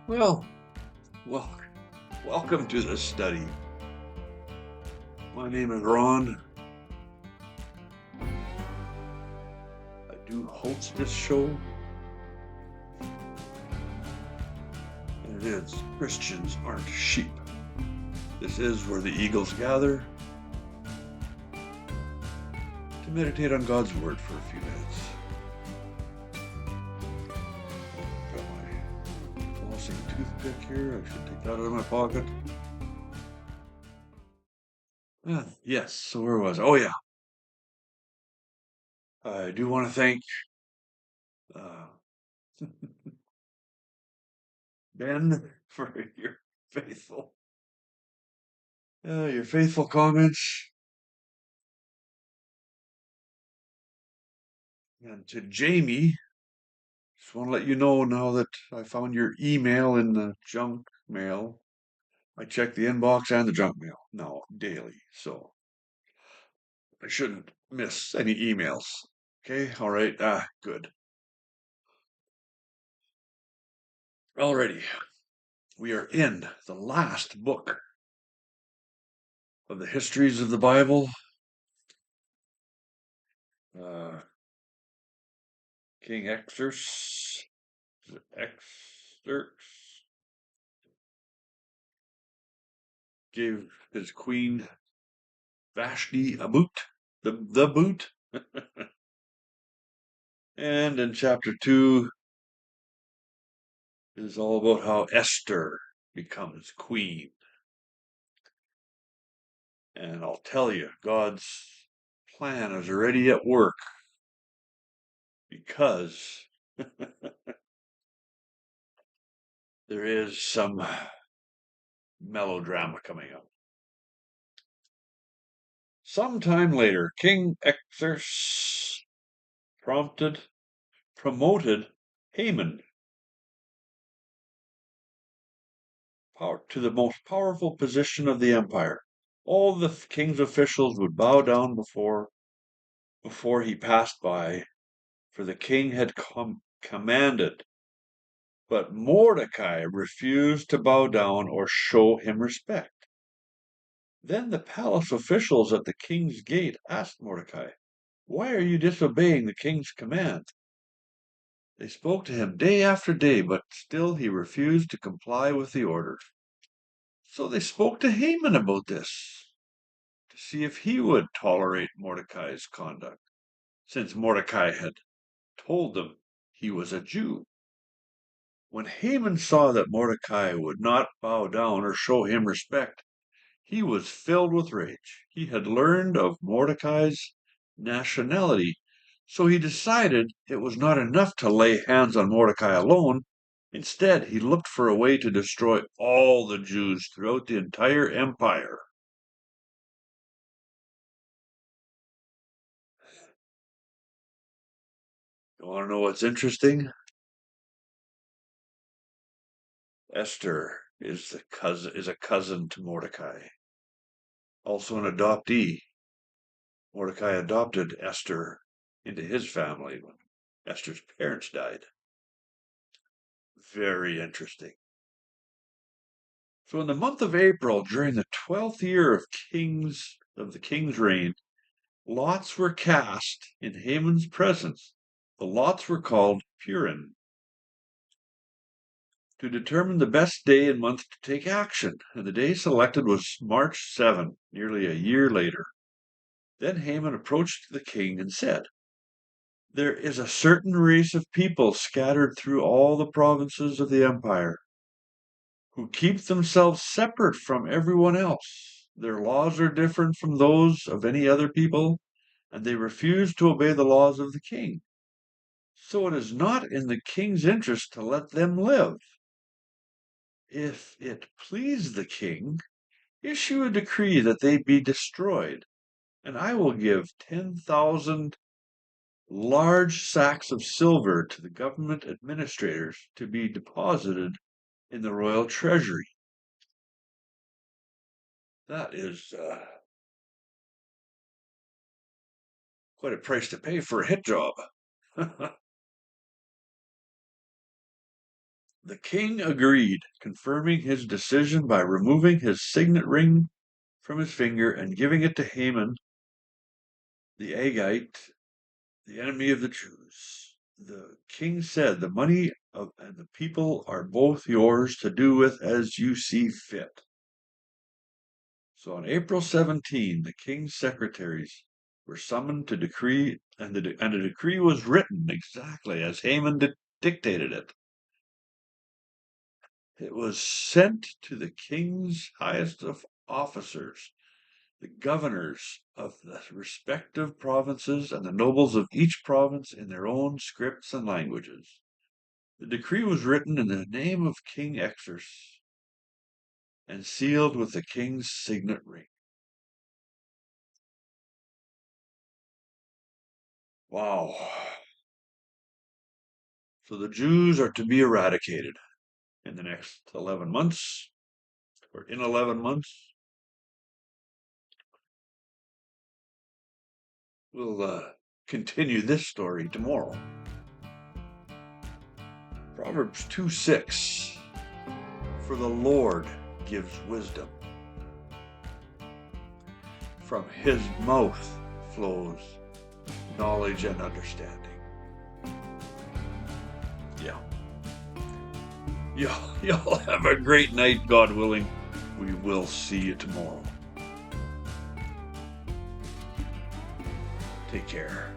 Well, well, welcome to the study. My name is Ron. I do host this show, and it is Christians Aren't Sheep. This is where the eagles gather to meditate on God's Word for a few minutes. Got my flossing toothpick here. I should take that out of my pocket. Yes, so where was I? Oh, yeah. I do want to thank uh, Ben for your faithful comments. And to Jamie, just want to let you know now that I found your email in the junk mail. I check the inbox and the junk mail now daily, so I shouldn't miss any emails. Okay, all right, good. Alrighty, we are in the last book of the histories of the Bible. Uh, King Xerxes gave his queen Vashti a boot, the boot. And in chapter 2 is all about how Esther becomes queen. And I'll tell you, God's plan is already at work because there is some melodrama coming up. Sometime later, King Xerxes promoted Haman to the most powerful position of the empire. All the king's officials would bow down before he passed by, for the king had commanded. But Mordecai refused to bow down or show him respect. Then the palace officials at the king's gate asked Mordecai, "Why are you disobeying the king's command?" They spoke to him day after day, but still he refused to comply with the order. So they spoke to Haman about this, to see if he would tolerate Mordecai's conduct, since Mordecai had told them he was a Jew. When Haman saw that Mordecai would not bow down or show him respect, he was filled with rage. He had learned of Mordecai's nationality, so he decided it was not enough to lay hands on Mordecai alone. Instead, he looked for a way to destroy all the Jews throughout the entire empire. You want to know what's interesting? Esther is a cousin to Mordecai, also an adoptee. Mordecai adopted Esther into his family when Esther's parents died. Very interesting. So in the month of April, during the 12th year of the king's reign, lots were cast in Haman's presence. The lots were called Purim, to determine the best day and month to take action, and the day selected was March 7, nearly a year later. Then Haman approached the king and said, "There is a certain race of people scattered through all the provinces of the empire, who keep themselves separate from everyone else. Their laws are different from those of any other people, and they refuse to obey the laws of the king. So it is not in the king's interest to let them live. If it please the king, issue a decree that they be destroyed, and I will give 10,000 large sacks of silver to the government administrators to be deposited in the royal treasury." That is quite a price to pay for a hit job. The king agreed, confirming his decision by removing his signet ring from his finger and giving it to Haman, the Agagite, the enemy of the Jews. The king said, "The money and the people are both yours to do with as you see fit." So on April 17, the king's secretaries were summoned to decree, and a decree was written exactly as Haman dictated it. It was sent to the king's highest of officers, the governors of the respective provinces, and the nobles of each province in their own scripts and languages. The decree was written in the name of King Xerxes and sealed with the king's signet ring. Wow. So the Jews are to be eradicated in the next 11 months, or in 11 months. We'll continue this story tomorrow. Proverbs 2:6. For the Lord gives wisdom. From his mouth flows knowledge and understanding. Yeah. Y'all have a great night, God willing. We will see you tomorrow. Take care.